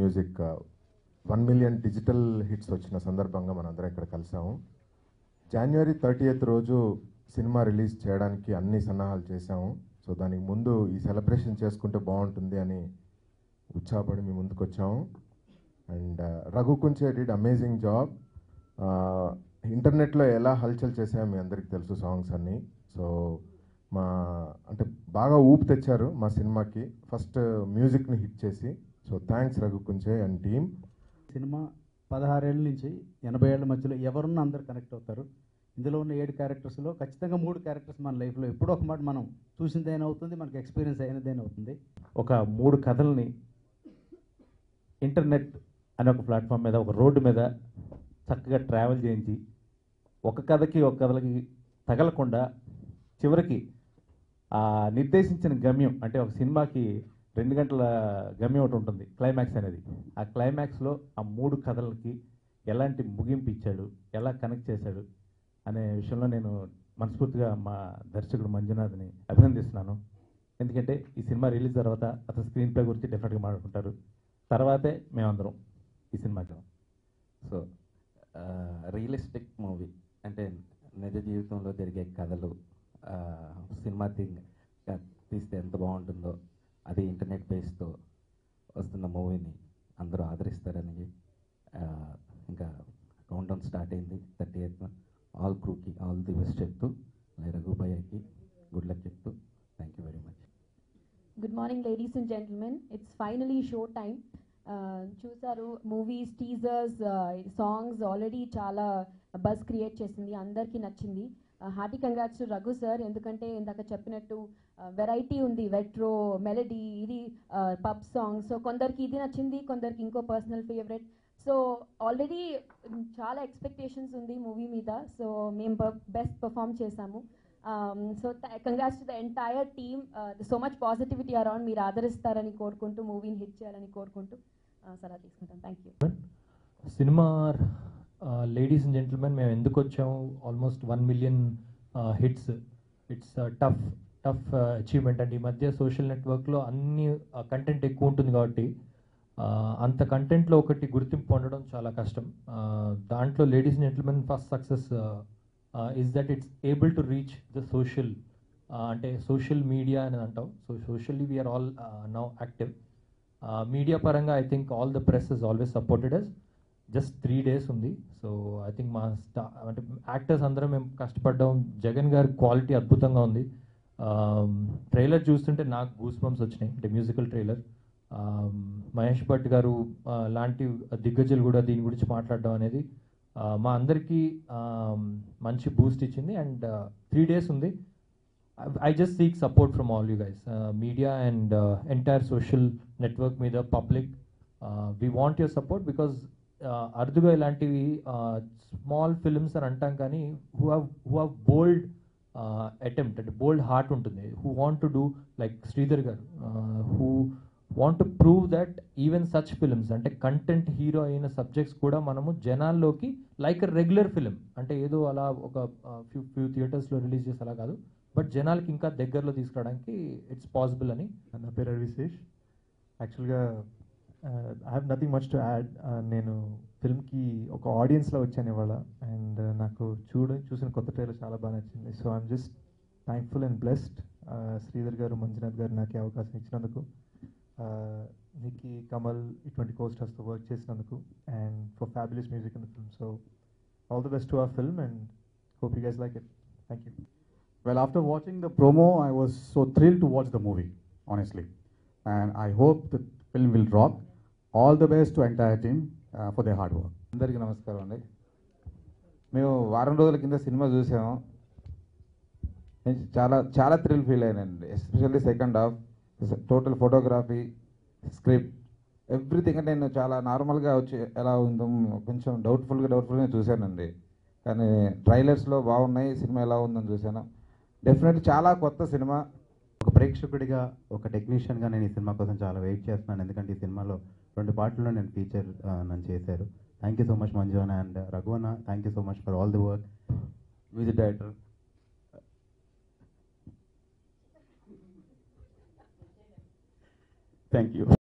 Music 1 million digital hits వచ్చిన సందర్భంగా మనందరం ఇక్కడ కలిసాము. జనవరి 30th రోజు సినిమా రిలీజ్ చేయడానికి అన్ని సన్నాహాలు చేశాము. సో దానికి ముందు ఈ సెలబ్రేషన్ చేసుకుంటే బాగుంటుంది అని ఉత్సాహపడి మీ ముందుకు వచ్చాము. And Raghu Kunche did amazing job. ఇంటర్నెట్లో ఎలా హల్చల్ చేసామో మీ అందరికీ తెలుసు సాంగ్స్ అన్నీ. సో అంటే బాగా ఊపు తెచ్చారు మా సినిమాకి, ఫస్ట్ మ్యూజిక్ని హిట్ చేసి. So thanks Raghu Kunche and team. Cinema 16 ఏళ్ళ నుంచి 80 ఏళ్ళ మధ్యలో ఎవరున్నా అందరు కనెక్ట్ అవుతారు. ఇందులో ఉన్న 7 క్యారెక్టర్స్లో ఖచ్చితంగా 3 క్యారెక్టర్స్ మన లైఫ్లో ఎప్పుడో ఒక మాట మనం చూసిందేనా అవుతుంది, మనకి ఎక్స్పీరియన్స్ అయినదేనా అవుతుంది. ఒక 3 కథల్ని ఇంటర్నెట్ అనే ఒక ప్లాట్ఫామ్ మీద, ఒక రోడ్డు మీద చక్కగా ట్రావెల్ చేయించి ఒక కథలకి తగలకుండా చివరికి ఆ నిర్దేశించిన గమ్యం, అంటే ఒక సినిమాకి 2 గంటల గమ్యం ఒకటి ఉంటుంది, క్లైమాక్స్ అనేది. ఆ క్లైమాక్స్లో ఆ 3 కథలకి ఎలాంటి ముగింపు ఇచ్చాడు, ఎలా కనెక్ట్ చేశాడు అనే విషయంలో నేను మనస్ఫూర్తిగా మా దర్శకుడు మంజునాథ్ని అభినందిస్తున్నాను. ఎందుకంటే ఈ సినిమా రిలీజ్ తర్వాత అతను స్క్రీన్ ప్లే గురించి డెఫినెట్గా మాట్లాడుకుంటారు, తర్వాతే మేమందరం ఈ సినిమాకి. సో రియలిస్టిక్ మూవీ అంటే నిజ జీవితంలో జరిగే కథలు సినిమా తీస్తే ఎంత బాగుంటుందో, అది ఇంటర్నెట్ బేస్తో వస్తున్న మూవీని అందరూ ఆదరిస్తారని ఇంకా కౌంట్ డౌన్ స్టార్ట్ అయింది 30th. ఆల్ క్రూకి ఆల్ ది బెస్ట్ చెప్తూ, రఘుభయ్యకి గుడ్ లక్ చెప్తూ thank you very much. Good morning ladies and gentlemen. It's finally show time. చూసారు మూవీస్, టీజర్స్, సాంగ్స్ ఆల్రెడీ చాలా బజ్ క్రియేట్ చేసింది, అందరికీ నచ్చింది. Hearty congrats to Raghu sir. ఎందుకంటే ఇందాక చెప్పినట్టు వెరైటీ ఉంది, వెట్రో మెలడీ, ఇది పబ్ సాంగ్. సో కొందరికి ఇది నచ్చింది, కొందరికి ఇంకో పర్సనల్ ఫేవరెట్. సో ఆల్రెడీ చాలా ఎక్స్పెక్టేషన్స్ ఉంది మూవీ మీద. సో మేము బెస్ట్ పర్ఫామ్ చేశాము. So congrats to the entire team. So much positivity around. మీరు ఆదరిస్తారని కోరుకుంటూ, మూవీని హిట్ చేయాలని కోరుకుంటూ సలహా తీసుకుంటాం. Thank you. Cinema ladies and gentlemen, మేము ఎందుకు వచ్చాము, almost 1 million hits. It's tough achievement. And ఈ మధ్య సోషల్ నెట్వర్క్లో అన్ని కంటెంట్ ఎక్కువ ఉంటుంది కాబట్టి అంత కంటెంట్లో ఒకటి గుర్తింపు పొందడం చాలా కష్టం. దాంట్లో ladies and gentlemen first success is that it's able to reach the social, అంటే సోషల్ మీడియా అని అంటాం. So socially we are all now active. Media పరంగా I think all the press is always supported us. Just 3 days ఉంది. So I think మా అంటే actors అందరం మేము కష్టపడ్డాం. జగన్ గారి క్వాలిటీ అద్భుతంగా ఉంది. ట్రైలర్ చూస్తుంటే నాకు గూస్ బంప్స్ వచ్చినాయి, అంటే మ్యూజికల్ ట్రైలర్. మహేష్ భట్ గారు లాంటి దిగ్గజులు కూడా దీని గురించి మాట్లాడడం అనేది మా అందరికీ మంచి బూస్ట్ ఇచ్చింది. అండ్ 3 days ఉంది. I just seek support from all you guys, media and entire social network మీద public. We want your support because అరుదుగా ఇలాంటివి స్మాల్ ఫిల్మ్స్ అని అంటాం, కానీ who have bold attempt, అంటే బోల్డ్ హార్ట్ ఉంటుంది, who want to do like Sridhar గారు, who want to prove that even such films, అంటే కంటెంట్ హీరో అయిన సబ్జెక్ట్స్ కూడా మనము జనాల్లోకి లైక్ రెగ్యులర్ ఫిలిం, అంటే ఏదో అలా ఒక ఫ్యూ థియేటర్స్లో రిలీజ్ చేసి అలా కాదు, బట్ జనాలకి ఇంకా దగ్గరలో తీసుకురావడానికి ఇట్స్ పాసిబుల్ అని. నా పేరు అర్విశేష్. యాక్చువల్గా I have nothing much to add. నేను ఫిల్మ్కి ఒక ఆడియన్స్లో వచ్చాను ఇవాళ. అండ్ నాకు చూసిన కొత్త ట్రైలర్ చాలా బాగా నచ్చింది. So I'm just thankful and blessed. Sridhar గారు, మంజునాథ్ గారు నాకు అవకాశం ఇచ్చినందుకు, నిక్కీ, కమల్ ఇటువంటి కోస్టర్స్తో వర్క్ చేసినందుకు, and for fabulous music in the film. So all the best to our film and hope you guys like it. Thank you. Well, after watching the promo, I was so thrilled to watch the movie, honestly. And I hope the film will rock. All the best to entire team for their hard work. అందరికీ నమస్కారం అండి. మేము వారం రోజుల కింద cinema చూసాము. నేను చాలా థ్రిల్ ఫీల్ అయ్యానండి. Especially second half, total photography, script, everything. అంటే నేను చాలా నార్మల్గా వచ్చి ఎలా ఉందో కొంచెం డౌట్ఫుల్గా చూశానండి. కానీ ట్రైలర్స్లో బాగున్నాయి, సినిమా ఎలా ఉందని చూశాను. డెఫినెట్లీ చాలా కొత్త సినిమా. ఒక ప్రేక్షకుడిగా, ఒక టెక్నీషియన్గా నేను ఈ సినిమా కోసం చాలా వెయిట్ చేస్తున్నాను. ఎందుకంటే ఈ సినిమాలో 2 పార్ట్లలో నేను ఫీచర్ నన్ను చేశారు. Thank you so much Manju అన్న అండ్ రఘు అన్న. Thank you so much for all the work. Music director Thank you.